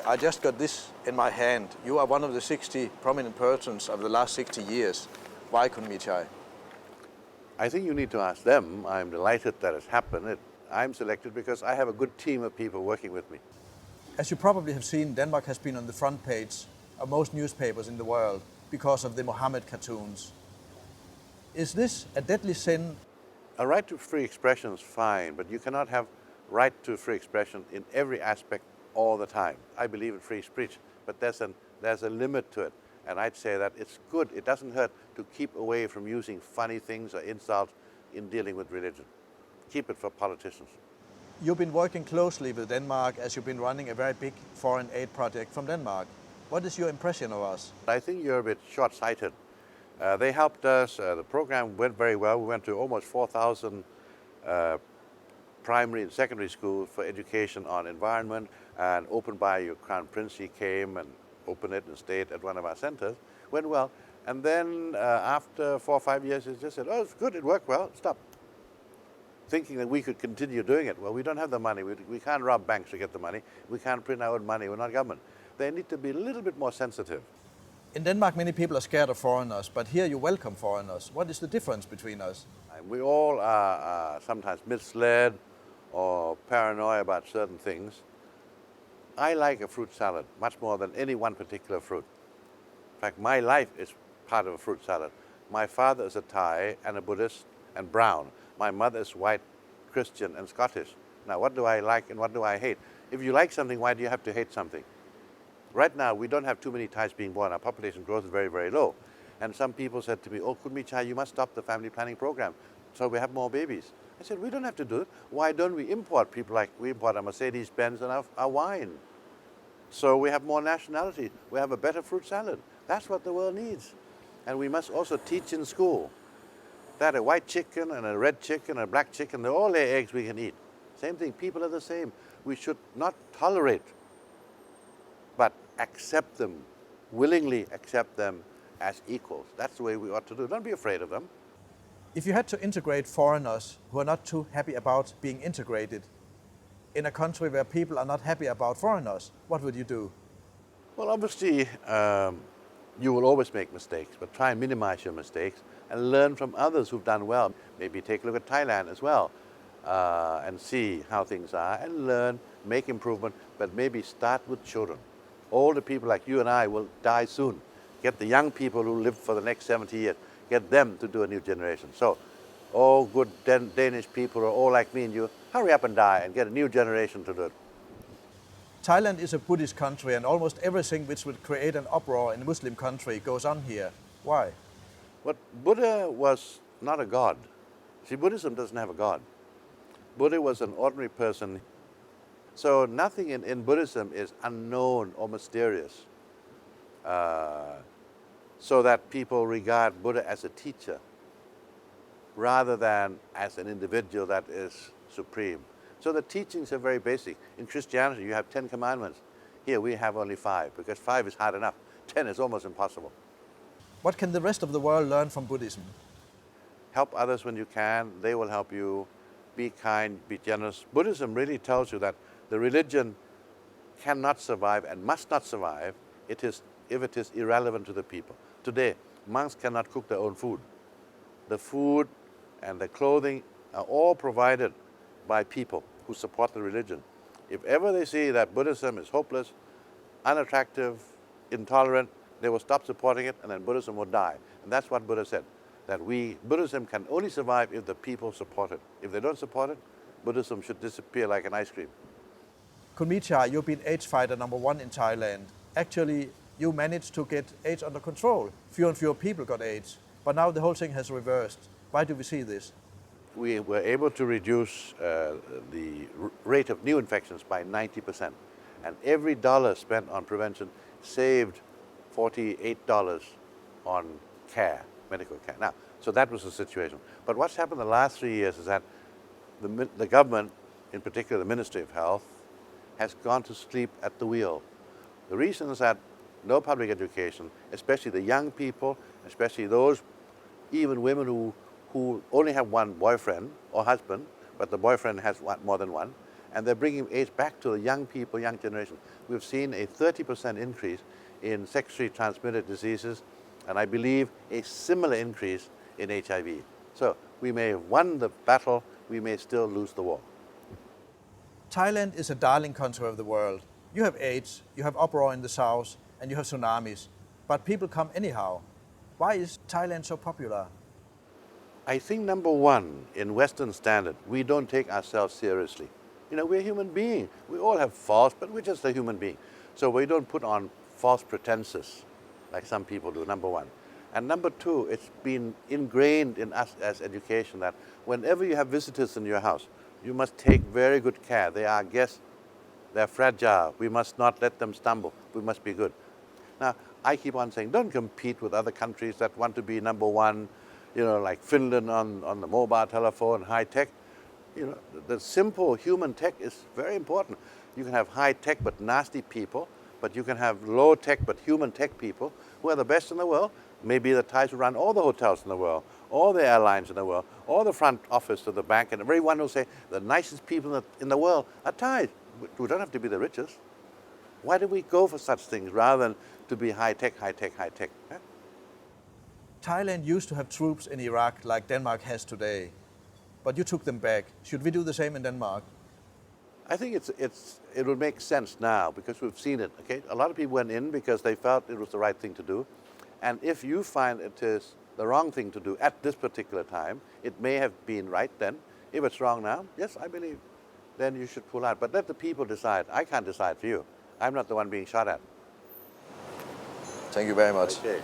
I just got this in my hand. You are one of the 60 prominent persons of the last 60 years. Why Mechai? I think you need to ask them. I'm delighted that it's happened. I'm selected because I have a good team of people working with me. As you probably have seen, Denmark has been on the front page of most newspapers in the world because of the Mohammed cartoons. Is this a deadly sin? A right to free expression is fine, but you cannot have right to free expression in every aspect all the time. I believe in free speech, but there's a limit to it. And I'd say that it's good, it doesn't hurt to keep away from using funny things or insults in dealing with religion. Keep it for politicians. You've been working closely with Denmark as you've been running a very big foreign aid project from Denmark. What is your impression of us? I think you're a bit short-sighted. They helped us, the program went very well. We went to almost 4,000 primary and secondary schools for education on environment, and opened by your Crown Prince. He came and opened it and stayed at one of our centers. Went well. And then after 4 or 5 years, he just said, oh, it's good, it worked well, stop. Thinking that we could continue doing it. Well, we don't have the money. We can't rob banks to get the money. We can't print our own money. We're not government. They need to be a little bit more sensitive. In Denmark, many people are scared of foreigners, but here you welcome foreigners. What is the difference between us? We all are sometimes misled or paranoid about certain things. I like a fruit salad much more than any one particular fruit. In fact, my life is part of a fruit salad. My father is a Thai and a Buddhist and brown. My mother is white, Christian and Scottish. Now, what do I like and what do I hate? If you like something, why do you have to hate something? Right now, we don't have too many Thais being born. Our population growth is very, very low. And some people said to me, oh, Mechai, you must stop the family planning program so we have more babies. I said, we don't have to do it. Why don't we import people like we import our Mercedes-Benz and our wine? So we have more nationality. We have a better fruit salad. That's what the world needs. And we must also teach in school that a white chicken and a red chicken and a black chicken, they all lay eggs we can eat. Same thing, people are the same. We should not tolerate, but accept them, willingly accept them as equals. That's the way we ought to do. Don't be afraid of them. If you had to integrate foreigners who are not too happy about being integrated in a country where people are not happy about foreigners, what would you do? Well, obviously, you will always make mistakes, but try and minimize your mistakes and learn from others who've done well. Maybe take a look at Thailand as well and see how things are and learn, make improvement, but maybe start with children. Older people like you and I will die soon. Get the young people who live for the next 70 years, get them to do a new generation. So all good Danish people are all like me and you, hurry up and die and get a new generation to do it. Thailand is a Buddhist country and almost everything which would create an uproar in a Muslim country goes on here. Why? But Buddha was not a god. See, Buddhism doesn't have a god. Buddha was an ordinary person. So nothing in Buddhism is unknown or mysterious. So that people regard Buddha as a teacher rather than as an individual that is supreme. So the teachings are very basic. In Christianity, you have 10 commandments. Here we have only 5, because 5 is hard enough. 10 is almost impossible. What can the rest of the world learn from Buddhism? Help others when you can. They will help you. Be kind, be generous. Buddhism really tells you that the religion cannot survive and must not survive if it is irrelevant to the people. Today, monks cannot cook their own food. The food and the clothing are all provided by people who support the religion. If ever they see that Buddhism is hopeless, unattractive, intolerant, they will stop supporting it and then Buddhism will die. And that's what Buddha said, that Buddhism can only survive if the people support it. If they don't support it, Buddhism should disappear like an ice cream. Mechai, you've been AIDS fighter #1 in Thailand. Actually, you managed to get AIDS under control. Fewer and fewer people got AIDS. But now the whole thing has reversed. Why do we see this? We were able to reduce the rate of new infections by 90%. And every dollar spent on prevention saved $48 on care, medical care. Now, so that was the situation. But what's happened the last 3 years is that the government, in particular the Ministry of Health, has gone to sleep at the wheel. The reason is that no public education, especially the young people, especially those, even women who only have one boyfriend or husband, but the boyfriend has more than one, and they're bringing AIDS back to the young people, young generation. We've seen a 30% increase in sexually transmitted diseases, and I believe a similar increase in HIV. So we may have won the battle, we may still lose the war. Thailand is a darling country of the world. You have AIDS, you have uproar in the south, and you have tsunamis. But people come anyhow. Why is Thailand so popular? I think number one, in Western standard, we don't take ourselves seriously. You know, we're human beings. We all have faults, but we're just a human being. So we don't put on false pretenses like some people do, number one. And number two, it's been ingrained in us as education that whenever you have visitors in your house, you must take very good care. They are guests, they're fragile. We must not let them stumble. We must be good. Now, I keep on saying, don't compete with other countries that want to be number one, you know, like Finland on the mobile telephone, high tech. You know, the simple human tech is very important. You can have high tech but nasty people, but you can have low tech but human tech people who are the best in the world. Maybe the Thais who run all the hotels in the world, all the airlines in the world, all the front office of the bank, and everyone will say the nicest people in the world are Thais. We don't have to be the richest. Why do we go for such things rather than to be high tech, high tech, high tech? Huh? Thailand used to have troops in Iraq like Denmark has today. But you took them back. Should we do the same in Denmark? I think it would make sense now because we've seen it. Okay, a lot of people went in because they felt it was the right thing to do, and if you find it is the wrong thing to do at this particular time, it may have been right then. If it's wrong now, yes, I believe, then you should pull out. But let the people decide. I can't decide for you. I'm not the one being shot at. Thank you very much. Okay.